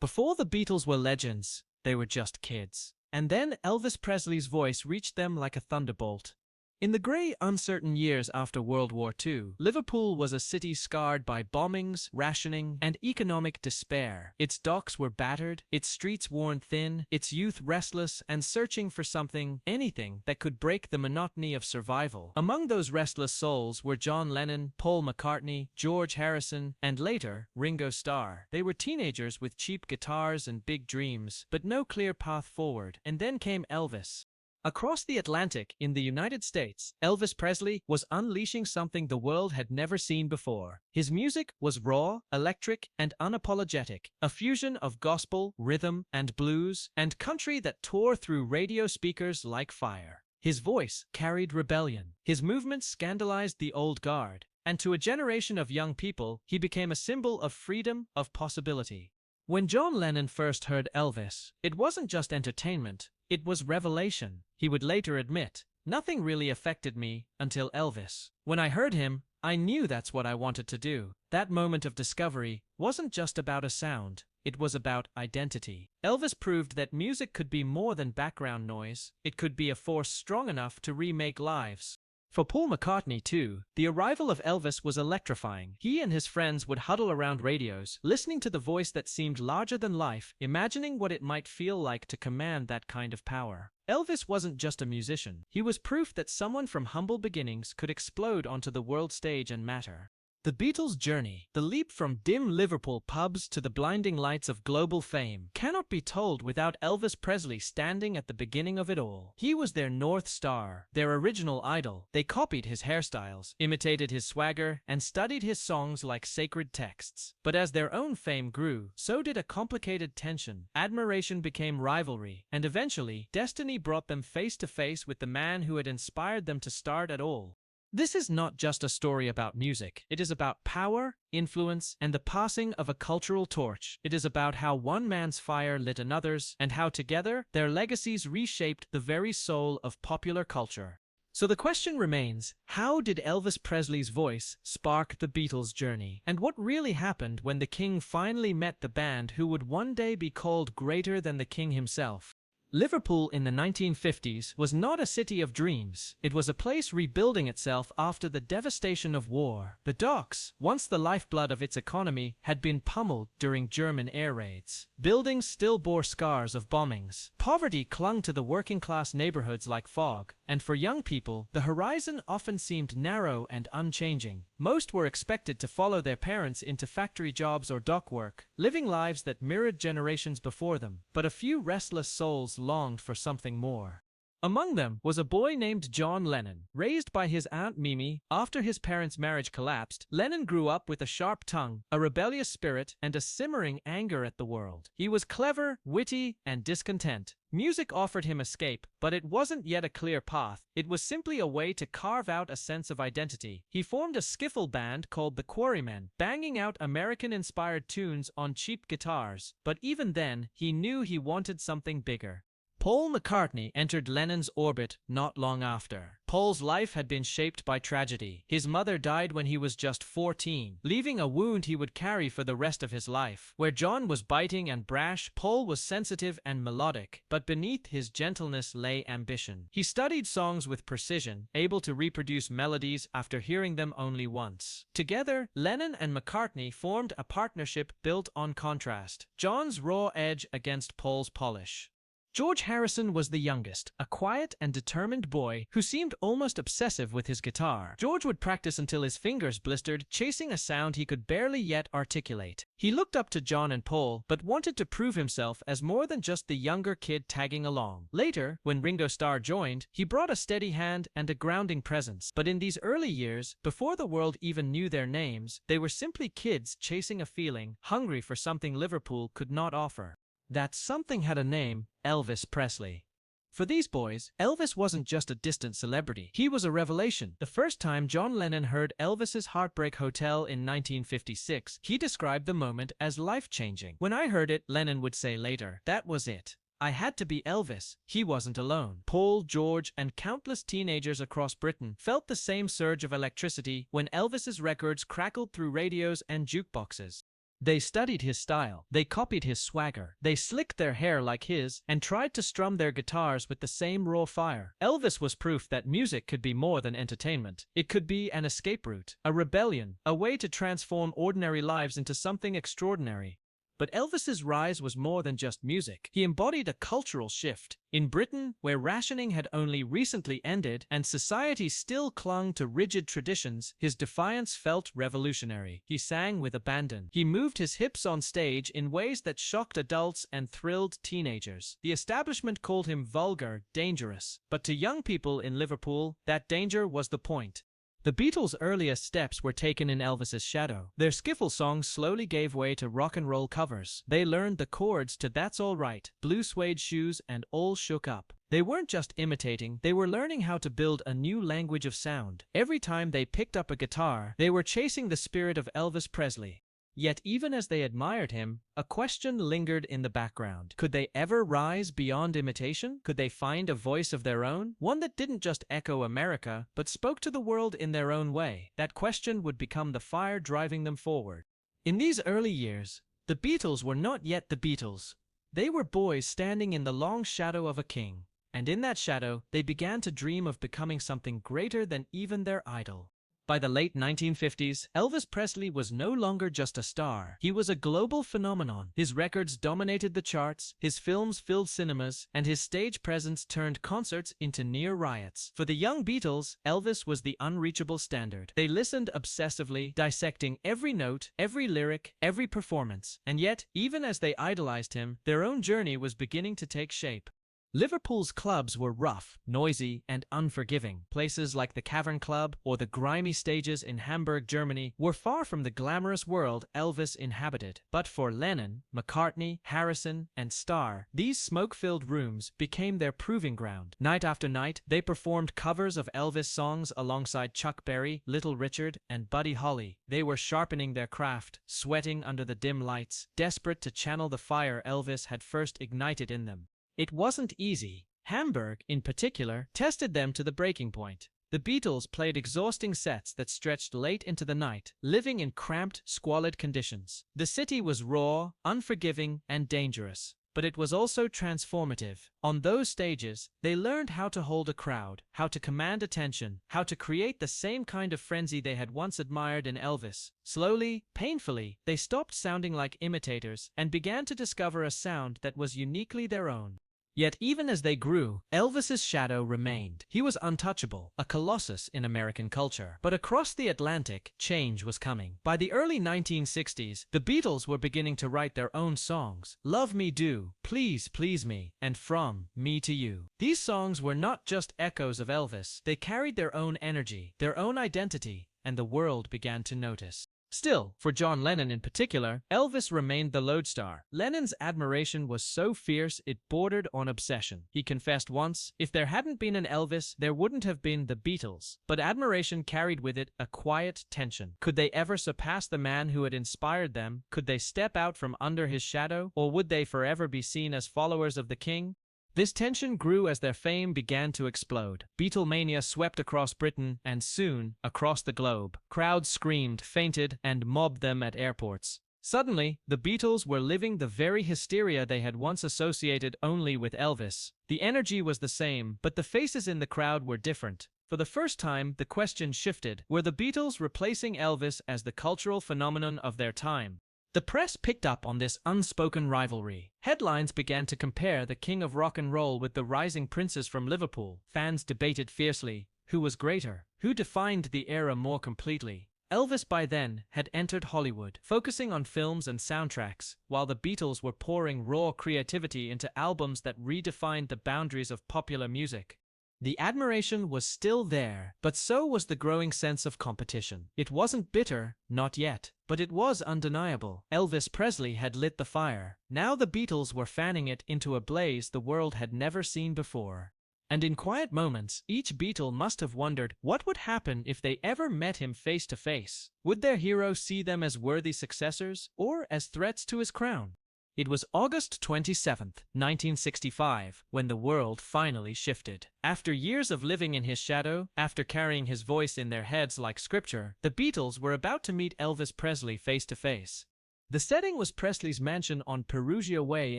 Before the Beatles were legends, they were just kids. And then Elvis Presley's voice reached them like a thunderbolt. In the grey, uncertain years after World War II, Liverpool was a city scarred by bombings, rationing, and economic despair. Its docks were battered, its streets worn thin, its youth restless and searching for something, anything, that could break the monotony of survival. Among those restless souls were John Lennon, Paul McCartney, George Harrison, and later, Ringo Starr. They were teenagers with cheap guitars and big dreams, but no clear path forward. And then came Elvis. Across the Atlantic, in the United States, Elvis Presley was unleashing something the world had never seen before. His music was raw, electric, and unapologetic, a fusion of gospel, rhythm, and blues, and country that tore through radio speakers like fire. His voice carried rebellion. His movements scandalized the old guard, and to a generation of young people, he became a symbol of freedom, of possibility. When John Lennon first heard Elvis, it wasn't just entertainment, it was revelation. He would later admit, "Nothing really affected me until Elvis. When I heard him, I knew that's what I wanted to do." That moment of discovery wasn't just about a sound, it was about identity. Elvis proved that music could be more than background noise, it could be a force strong enough to remake lives. For Paul McCartney, too, the arrival of Elvis was electrifying. He and his friends would huddle around radios, listening to the voice that seemed larger than life, imagining what it might feel like to command that kind of power. Elvis wasn't just a musician. He was proof that someone from humble beginnings could explode onto the world stage and matter. The Beatles' journey, the leap from dim Liverpool pubs to the blinding lights of global fame, cannot be told without Elvis Presley standing at the beginning of it all. He was their North Star, their original idol. They copied his hairstyles, imitated his swagger, and studied his songs like sacred texts. But as their own fame grew, so did a complicated tension. Admiration became rivalry, and eventually, destiny brought them face to face with the man who had inspired them to start at all. This is not just a story about music. It is about power, influence, and the passing of a cultural torch. It is about how one man's fire lit another's, and how together, their legacies reshaped the very soul of popular culture. So the question remains, how did Elvis Presley's voice spark the Beatles' journey? And what really happened when the king finally met the band who would one day be called greater than the king himself? Liverpool in the 1950s was not a city of dreams. It was a place rebuilding itself after the devastation of war. The docks, once the lifeblood of its economy, had been pummeled during German air raids. Buildings still bore scars of bombings. Poverty clung to the working-class neighborhoods like fog, and for young people, the horizon often seemed narrow and unchanging. Most were expected to follow their parents into factory jobs or dock work, living lives that mirrored generations before them. But a few restless souls longed for something more. Among them was a boy named John Lennon. Raised by his Aunt Mimi, after his parents' marriage collapsed, Lennon grew up with a sharp tongue, a rebellious spirit, and a simmering anger at the world. He was clever, witty, and discontent. Music offered him escape, but it wasn't yet a clear path. It was simply a way to carve out a sense of identity. He formed a skiffle band called the Quarrymen, banging out American-inspired tunes on cheap guitars. But even then, he knew he wanted something bigger. Paul McCartney entered Lennon's orbit not long after. Paul's life had been shaped by tragedy. His mother died when he was just 14, leaving a wound he would carry for the rest of his life. Where John was biting and brash, Paul was sensitive and melodic, but beneath his gentleness lay ambition. He studied songs with precision, able to reproduce melodies after hearing them only once. Together, Lennon and McCartney formed a partnership built on contrast, John's raw edge against Paul's polish. George Harrison was the youngest, a quiet and determined boy who seemed almost obsessive with his guitar. George would practice until his fingers blistered, chasing a sound he could barely yet articulate. He looked up to John and Paul, but wanted to prove himself as more than just the younger kid tagging along. Later, when Ringo Starr joined, he brought a steady hand and a grounding presence. But in these early years, before the world even knew their names, they were simply kids chasing a feeling, hungry for something Liverpool could not offer. That something had a name: Elvis Presley. For these boys, Elvis wasn't just a distant celebrity. He was a revelation. The first time John Lennon heard Elvis's Heartbreak Hotel in 1956, he described the moment as life-changing. "When I heard it," Lennon would say later, "that was it. I had to be Elvis." He wasn't alone. Paul, George, and countless teenagers across Britain felt the same surge of electricity when Elvis's records crackled through radios and jukeboxes. They studied his style, they copied his swagger, they slicked their hair like his, and tried to strum their guitars with the same raw fire. Elvis was proof that music could be more than entertainment. It could be an escape route, a rebellion, a way to transform ordinary lives into something extraordinary. But Elvis's rise was more than just music. He embodied a cultural shift. In Britain, where rationing had only recently ended and society still clung to rigid traditions, his defiance felt revolutionary. He sang with abandon. He moved his hips on stage in ways that shocked adults and thrilled teenagers. The establishment called him vulgar, dangerous. But to young people in Liverpool, that danger was the point. The Beatles' earliest steps were taken in Elvis's shadow. Their skiffle songs slowly gave way to rock and roll covers. They learned the chords to That's All Right, Blue Suede Shoes, and All Shook Up. They weren't just imitating, they were learning how to build a new language of sound. Every time they picked up a guitar, they were chasing the spirit of Elvis Presley. Yet even as they admired him, a question lingered in the background. Could they ever rise beyond imitation? Could they find a voice of their own? One that didn't just echo America, but spoke to the world in their own way. That question would become the fire driving them forward. In these early years, the Beatles were not yet the Beatles. They were boys standing in the long shadow of a king. And in that shadow, they began to dream of becoming something greater than even their idol. By the late 1950s, Elvis Presley was no longer just a star. He was a global phenomenon. His records dominated the charts, his films filled cinemas, and his stage presence turned concerts into near riots. For the young Beatles, Elvis was the unreachable standard. They listened obsessively, dissecting every note, every lyric, every performance. And yet, even as they idolized him, their own journey was beginning to take shape. Liverpool's clubs were rough, noisy, and unforgiving. Places like the Cavern Club or the grimy stages in Hamburg, Germany, were far from the glamorous world Elvis inhabited. But for Lennon, McCartney, Harrison, and Starr, these smoke-filled rooms became their proving ground. Night after night, they performed covers of Elvis songs alongside Chuck Berry, Little Richard, and Buddy Holly. They were sharpening their craft, sweating under the dim lights, desperate to channel the fire Elvis had first ignited in them. It wasn't easy. Hamburg, in particular, tested them to the breaking point. The Beatles played exhausting sets that stretched late into the night, living in cramped, squalid conditions. The city was raw, unforgiving, and dangerous. But it was also transformative. On those stages, they learned how to hold a crowd, how to command attention, how to create the same kind of frenzy they had once admired in Elvis. Slowly, painfully, they stopped sounding like imitators and began to discover a sound that was uniquely their own. Yet even as they grew, Elvis's shadow remained. He was untouchable, a colossus in American culture. But across the Atlantic, change was coming. By the early 1960s, the Beatles were beginning to write their own songs. Love Me Do, Please Please Me, and From Me to You. These songs were not just echoes of Elvis. They carried their own energy, their own identity, and the world began to notice. Still, for John Lennon in particular, Elvis remained the lodestar. Lennon's admiration was so fierce it bordered on obsession. He confessed once, if there hadn't been an Elvis, there wouldn't have been the Beatles. But admiration carried with it a quiet tension. Could they ever surpass the man who had inspired them? Could they step out from under his shadow? Or would they forever be seen as followers of the king? This tension grew as their fame began to explode. Beatlemania swept across Britain and soon across the globe. Crowds screamed, fainted, and mobbed them at airports. Suddenly, the Beatles were living the very hysteria they had once associated only with Elvis. The energy was the same, but the faces in the crowd were different. For the first time, the question shifted. Were the Beatles replacing Elvis as the cultural phenomenon of their time? The press picked up on this unspoken rivalry. Headlines began to compare the king of rock and roll with the rising princes from Liverpool. Fans debated fiercely, who was greater, who defined the era more completely. Elvis by then had entered Hollywood, focusing on films and soundtracks, while the Beatles were pouring raw creativity into albums that redefined the boundaries of popular music. The admiration was still there, but so was the growing sense of competition. It wasn't bitter, not yet, but it was undeniable. Elvis Presley had lit the fire. Now the Beatles were fanning it into a blaze the world had never seen before. And in quiet moments, each Beatle must have wondered what would happen if they ever met him face to face. Would their hero see them as worthy successors, or as threats to his crown? It was August 27, 1965, when the world finally shifted. After years of living in his shadow, after carrying his voice in their heads like scripture, the Beatles were about to meet Elvis Presley face to face. The setting was Presley's mansion on Perugia Way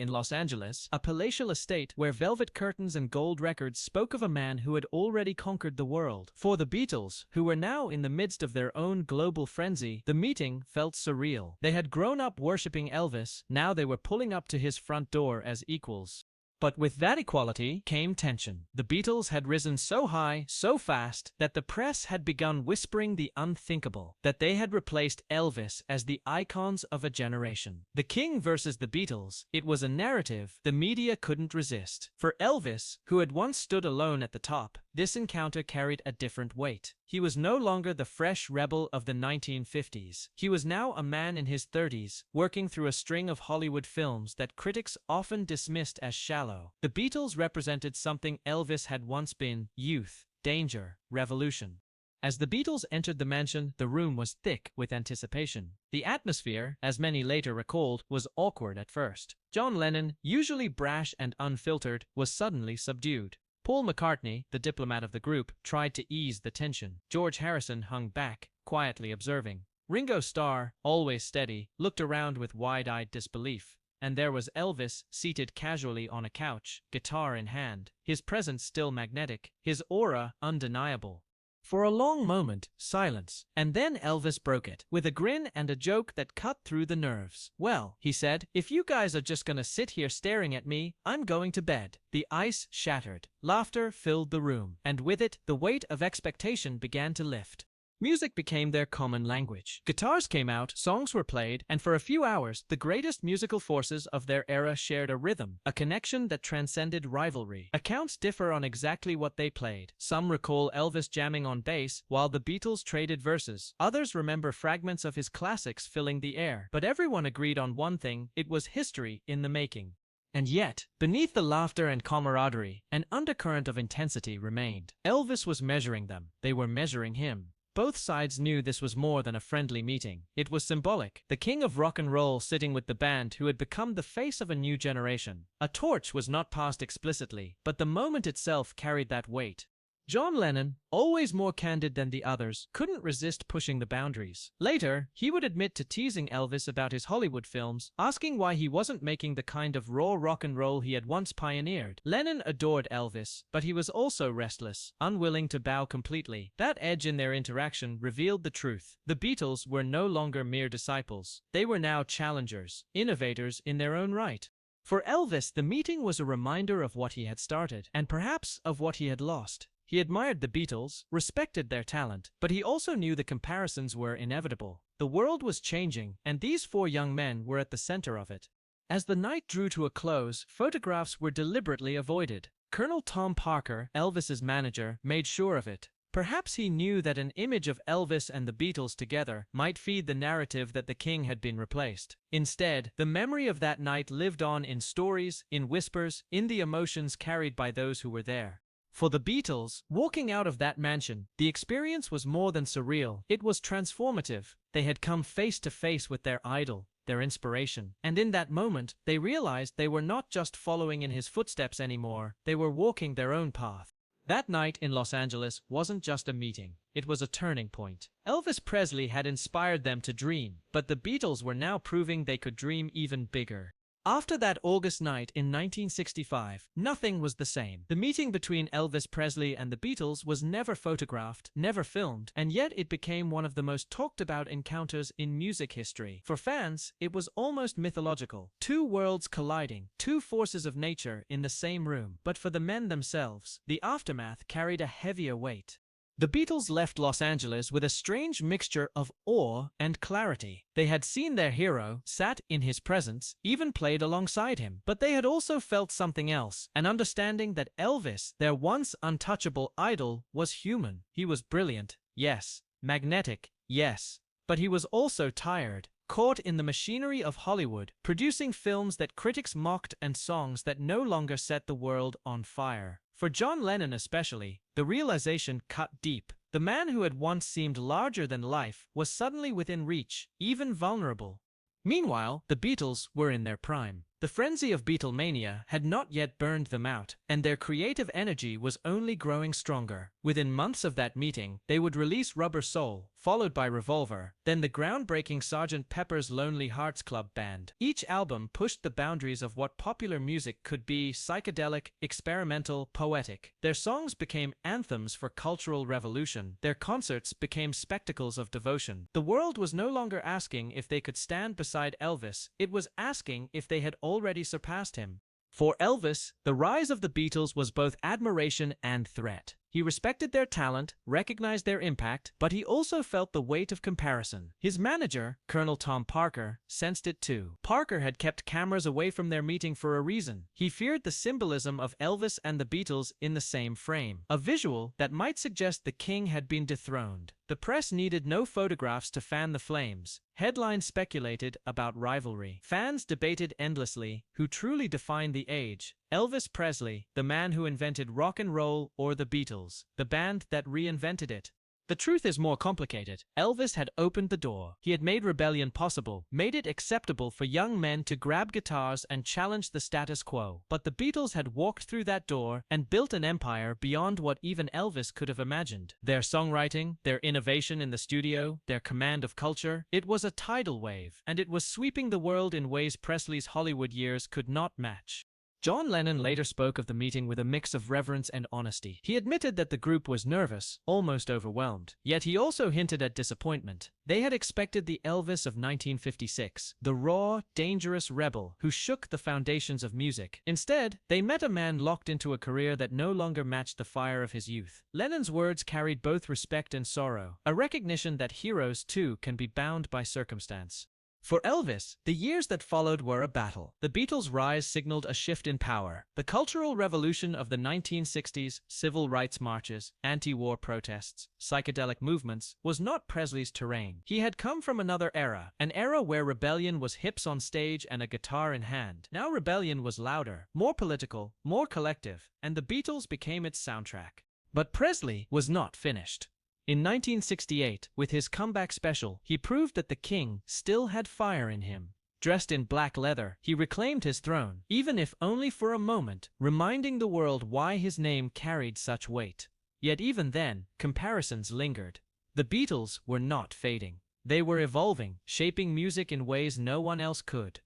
in Los Angeles, a palatial estate where velvet curtains and gold records spoke of a man who had already conquered the world. For the Beatles, who were now in the midst of their own global frenzy, the meeting felt surreal. They had grown up worshipping Elvis, now they were pulling up to his front door as equals. But with that equality came tension. The Beatles had risen so high, so fast, that the press had begun whispering the unthinkable, that they had replaced Elvis as the icons of a generation. The King versus the Beatles, it was a narrative the media couldn't resist. For Elvis, who had once stood alone at the top, this encounter carried a different weight. He was no longer the fresh rebel of the 1950s. He was now a man in his 30s, working through a string of Hollywood films that critics often dismissed as shallow. The Beatles represented something Elvis had once been: youth, danger, revolution. As the Beatles entered the mansion, the room was thick with anticipation. The atmosphere, as many later recalled, was awkward at first. John Lennon, usually brash and unfiltered, was suddenly subdued. Paul McCartney, the diplomat of the group, tried to ease the tension. George Harrison hung back, quietly observing. Ringo Starr, always steady, looked around with wide-eyed disbelief. And there was Elvis, seated casually on a couch, guitar in hand, his presence still magnetic, his aura undeniable. For a long moment, silence, and then Elvis broke it, with a grin and a joke that cut through the nerves. "Well," he said, "if you guys are just gonna sit here staring at me, I'm going to bed." The ice shattered. Laughter filled the room, and with it, the weight of expectation began to lift. Music became their common language. Guitars came out, songs were played, and for a few hours, the greatest musical forces of their era shared a rhythm, a connection that transcended rivalry. Accounts differ on exactly what they played. Some recall Elvis jamming on bass, while the Beatles traded verses. Others remember fragments of his classics filling the air. But everyone agreed on one thing: it was history in the making. And yet, beneath the laughter and camaraderie, an undercurrent of intensity remained. Elvis was measuring them. They were measuring him. Both sides knew this was more than a friendly meeting. It was symbolic. The king of rock and roll sitting with the band who had become the face of a new generation. A torch was not passed explicitly, but the moment itself carried that weight. John Lennon, always more candid than the others, couldn't resist pushing the boundaries. Later, he would admit to teasing Elvis about his Hollywood films, asking why he wasn't making the kind of raw rock and roll he had once pioneered. Lennon adored Elvis, but he was also restless, unwilling to bow completely. That edge in their interaction revealed the truth. The Beatles were no longer mere disciples. They were now challengers, innovators in their own right. For Elvis, the meeting was a reminder of what he had started, and perhaps of what he had lost. He admired the Beatles, respected their talent, but he also knew the comparisons were inevitable. The world was changing, and these four young men were at the center of it. As the night drew to a close, photographs were deliberately avoided. Colonel Tom Parker, Elvis's manager, made sure of it. Perhaps he knew that an image of Elvis and the Beatles together might feed the narrative that the king had been replaced. Instead, the memory of that night lived on in stories, in whispers, in the emotions carried by those who were there. For the Beatles, walking out of that mansion, the experience was more than surreal. It was transformative. They had come face to face with their idol, their inspiration. And in that moment, they realized they were not just following in his footsteps anymore. They were walking their own path. That night in Los Angeles wasn't just a meeting. It was a turning point. Elvis Presley had inspired them to dream, but the Beatles were now proving they could dream even bigger. After that August night in 1965, nothing was the same. The meeting between Elvis Presley and the Beatles was never photographed, never filmed, and yet it became one of the most talked about encounters in music history. For fans, it was almost mythological. Two worlds colliding, two forces of nature in the same room. But for the men themselves, the aftermath carried a heavier weight. The Beatles left Los Angeles with a strange mixture of awe and clarity. They had seen their hero, sat in his presence, even played alongside him. But they had also felt something else, an understanding that Elvis, their once untouchable idol, was human. He was brilliant, yes. Magnetic, yes. But he was also tired, caught in the machinery of Hollywood, producing films that critics mocked and songs that no longer set the world on fire. For John Lennon especially, the realization cut deep. The man who had once seemed larger than life was suddenly within reach, even vulnerable. Meanwhile, the Beatles were in their prime. The frenzy of Beatlemania had not yet burned them out, and their creative energy was only growing stronger. Within months of that meeting, they would release Rubber Soul, followed by Revolver, then the groundbreaking Sgt. Pepper's Lonely Hearts Club Band. Each album pushed the boundaries of what popular music could be: psychedelic, experimental, poetic. Their songs became anthems for cultural revolution. Their concerts became spectacles of devotion. The world was no longer asking if they could stand beside Elvis, it was asking if they had already surpassed him. For Elvis, the rise of the Beatles was both admiration and threat. He respected their talent, recognized their impact, but he also felt the weight of comparison. His manager, Colonel Tom Parker, sensed it too. Parker had kept cameras away from their meeting for a reason. He feared the symbolism of Elvis and the Beatles in the same frame, a visual that might suggest the king had been dethroned. The press needed no photographs to fan the flames. Headlines speculated about rivalry. Fans debated endlessly who truly defined the age: Elvis Presley, the man who invented rock and roll, or the Beatles, the band that reinvented it. The truth is more complicated. Elvis had opened the door. He had made rebellion possible, made it acceptable for young men to grab guitars and challenge the status quo. But the Beatles had walked through that door and built an empire beyond what even Elvis could have imagined. Their songwriting, their innovation in the studio, their command of culture, it was a tidal wave, and it was sweeping the world in ways Presley's Hollywood years could not match. John Lennon later spoke of the meeting with a mix of reverence and honesty. He admitted that the group was nervous, almost overwhelmed. Yet he also hinted at disappointment. They had expected the Elvis of 1956, the raw, dangerous rebel who shook the foundations of music. Instead, they met a man locked into a career that no longer matched the fire of his youth. Lennon's words carried both respect and sorrow, a recognition that heroes too can be bound by circumstance. For Elvis, the years that followed were a battle. The Beatles' rise signaled a shift in power. The cultural revolution of the 1960s, civil rights marches, anti-war protests, psychedelic movements, was not Presley's terrain. He had come from another era, an era where rebellion was hips on stage and a guitar in hand. Now rebellion was louder, more political, more collective, and the Beatles became its soundtrack. But Presley was not finished. In 1968, with his comeback special, he proved that the king still had fire in him. Dressed in black leather, he reclaimed his throne, even if only for a moment, reminding the world why his name carried such weight. Yet even then, comparisons lingered. The Beatles were not fading. They were evolving, shaping music in ways no one else could.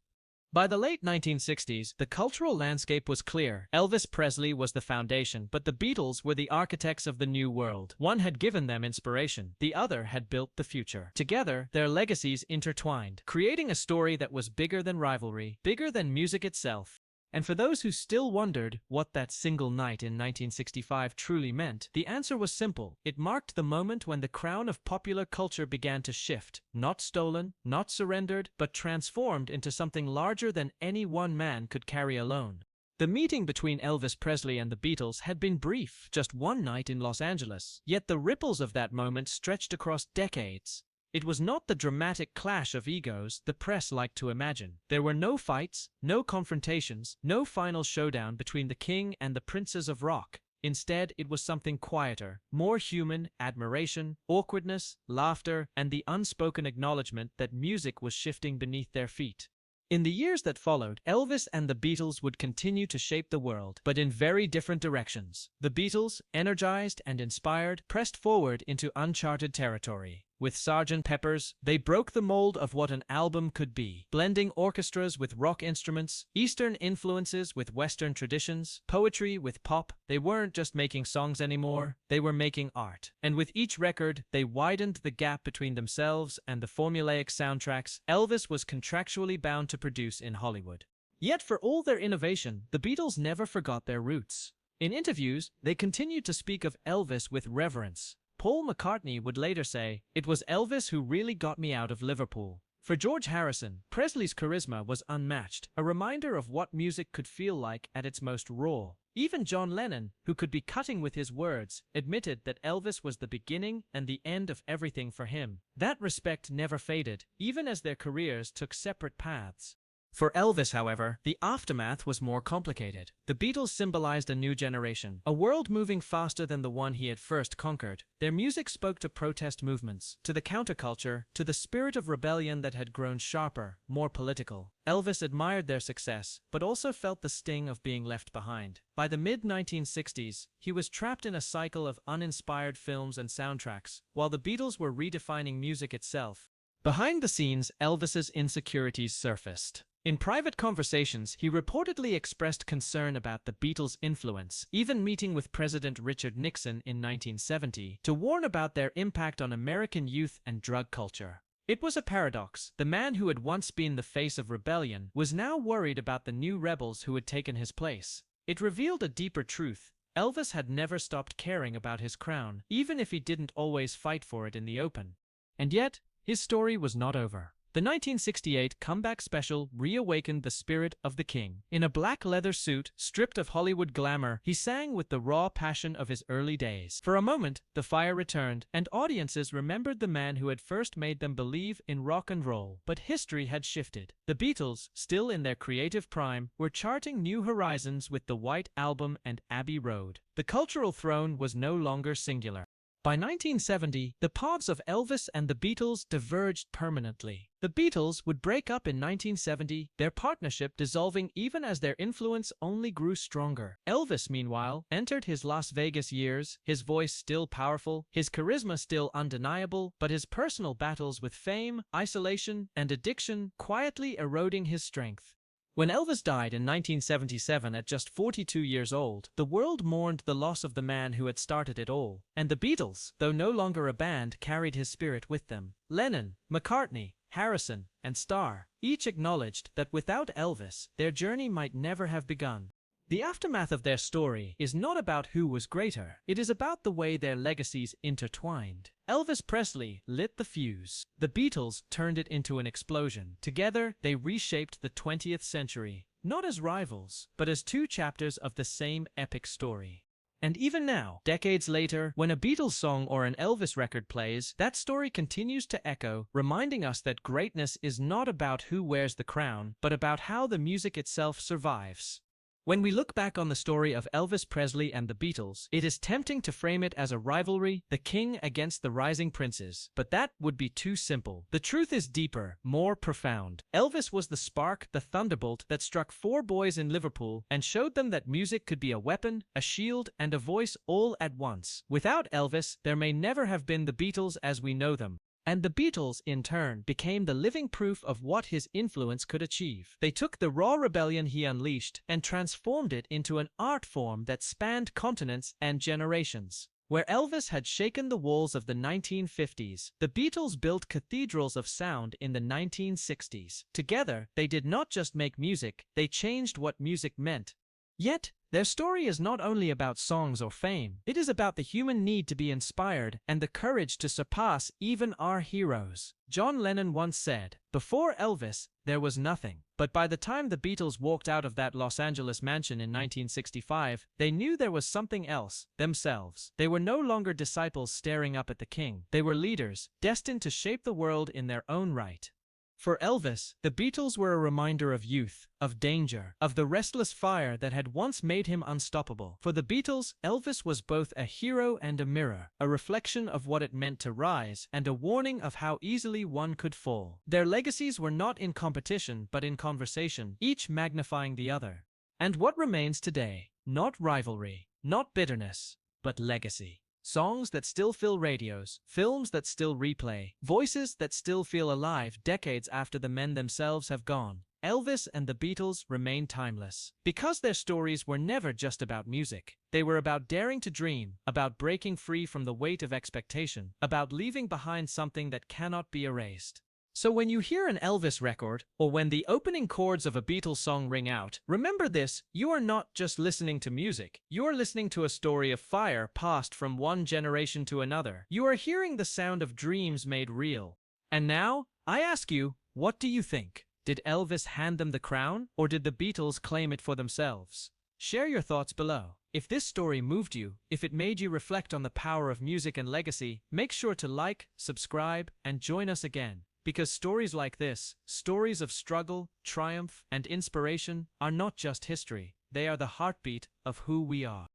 By the late 1960s, the cultural landscape was clear. Elvis Presley was the foundation, but the Beatles were the architects of the new world. One had given them inspiration, the other had built the future. Together, their legacies intertwined, creating a story that was bigger than rivalry, bigger than music itself. And for those who still wondered what that single night in 1965 truly meant, the answer was simple. It marked the moment when the crown of popular culture began to shift, not stolen, not surrendered, but transformed into something larger than any one man could carry alone. The meeting between Elvis Presley and the Beatles had been brief, just one night in Los Angeles. Yet the ripples of that moment stretched across decades. It was not the dramatic clash of egos the press liked to imagine. There were no fights, no confrontations, no final showdown between the king and the princes of rock. Instead, it was something quieter, more human: admiration, awkwardness, laughter, and the unspoken acknowledgement that music was shifting beneath their feet. In the years that followed, Elvis and the Beatles would continue to shape the world, but in very different directions. The Beatles, energized and inspired, pressed forward into uncharted territory. With Sgt. Pepper's, they broke the mold of what an album could be, blending orchestras with rock instruments, Eastern influences with Western traditions, poetry with pop. They weren't just making songs anymore, they were making art. And with each record, they widened the gap between themselves and the formulaic soundtracks Elvis was contractually bound to produce in Hollywood. Yet for all their innovation, the Beatles never forgot their roots. In interviews, they continued to speak of Elvis with reverence. Paul McCartney would later say, "It was Elvis who really got me out of Liverpool." For George Harrison, Presley's charisma was unmatched, a reminder of what music could feel like at its most raw. Even John Lennon, who could be cutting with his words, admitted that Elvis was the beginning and the end of everything for him. That respect never faded, even as their careers took separate paths. For Elvis, however, the aftermath was more complicated. The Beatles symbolized a new generation, a world moving faster than the one he had first conquered. Their music spoke to protest movements, to the counterculture, to the spirit of rebellion that had grown sharper, more political. Elvis admired their success, but also felt the sting of being left behind. By the mid-1960s, he was trapped in a cycle of uninspired films and soundtracks, while the Beatles were redefining music itself. Behind the scenes, Elvis's insecurities surfaced. In private conversations, he reportedly expressed concern about the Beatles' influence, even meeting with President Richard Nixon in 1970 to warn about their impact on American youth and drug culture. It was a paradox. The man who had once been the face of rebellion was now worried about the new rebels who had taken his place. It revealed a deeper truth. Elvis had never stopped caring about his crown, even if he didn't always fight for it in the open. And yet, his story was not over. The 1968 comeback special reawakened the spirit of the king. In a black leather suit, stripped of Hollywood glamour, he sang with the raw passion of his early days. For a moment, the fire returned, and audiences remembered the man who had first made them believe in rock and roll. But history had shifted. The Beatles, still in their creative prime, were charting new horizons with the White Album and Abbey Road. The cultural throne was no longer singular. By 1970, the paths of Elvis and the Beatles diverged permanently. The Beatles would break up in 1970, their partnership dissolving even as their influence only grew stronger. Elvis, meanwhile, entered his Las Vegas years, his voice still powerful, his charisma still undeniable, but his personal battles with fame, isolation, and addiction quietly eroding his strength. When Elvis died in 1977 at just 42 years old, the world mourned the loss of the man who had started it all. And the Beatles, though no longer a band, carried his spirit with them. Lennon, McCartney, Harrison, and Starr each acknowledged that without Elvis, their journey might never have begun. The aftermath of their story is not about who was greater, it is about the way their legacies intertwined. Elvis Presley lit the fuse. The Beatles turned it into an explosion. Together, they reshaped the 20th century, not as rivals, but as two chapters of the same epic story. And even now, decades later, when a Beatles song or an Elvis record plays, that story continues to echo, reminding us that greatness is not about who wears the crown, but about how the music itself survives. When we look back on the story of Elvis Presley and the Beatles, it is tempting to frame it as a rivalry, the king against the rising princes. But that would be too simple. The truth is deeper, more profound. Elvis was the spark, the thunderbolt that struck four boys in Liverpool and showed them that music could be a weapon, a shield, and a voice all at once. Without Elvis, there may never have been the Beatles as we know them. And the Beatles, in turn, became the living proof of what his influence could achieve. They took the raw rebellion he unleashed and transformed it into an art form that spanned continents and generations. Where Elvis had shaken the walls of the 1950s, the Beatles built cathedrals of sound in the 1960s. Together, they did not just make music, they changed what music meant. Yet, their story is not only about songs or fame, it is about the human need to be inspired and the courage to surpass even our heroes. John Lennon once said, "Before Elvis, there was nothing." But by the time the Beatles walked out of that Los Angeles mansion in 1965, they knew there was something else, themselves. They were no longer disciples staring up at the king. They were leaders, destined to shape the world in their own right. For Elvis, the Beatles were a reminder of youth, of danger, of the restless fire that had once made him unstoppable. For the Beatles, Elvis was both a hero and a mirror, a reflection of what it meant to rise, and a warning of how easily one could fall. Their legacies were not in competition, but in conversation, each magnifying the other. And what remains today? Not rivalry, not bitterness, but legacy. Songs that still fill radios, films that still replay, voices that still feel alive decades after the men themselves have gone. Elvis and the Beatles remain timeless. Because their stories were never just about music. They were about daring to dream, about breaking free from the weight of expectation, about leaving behind something that cannot be erased. So when you hear an Elvis record, or when the opening chords of a Beatles song ring out, remember this: you are not just listening to music. You are listening to a story of fire passed from one generation to another. You are hearing the sound of dreams made real. And now, I ask you, what do you think? Did Elvis hand them the crown, or did the Beatles claim it for themselves? Share your thoughts below. If this story moved you, if it made you reflect on the power of music and legacy, make sure to like, subscribe, and join us again. Because stories like this, stories of struggle, triumph, and inspiration, are not just history, they are the heartbeat of who we are.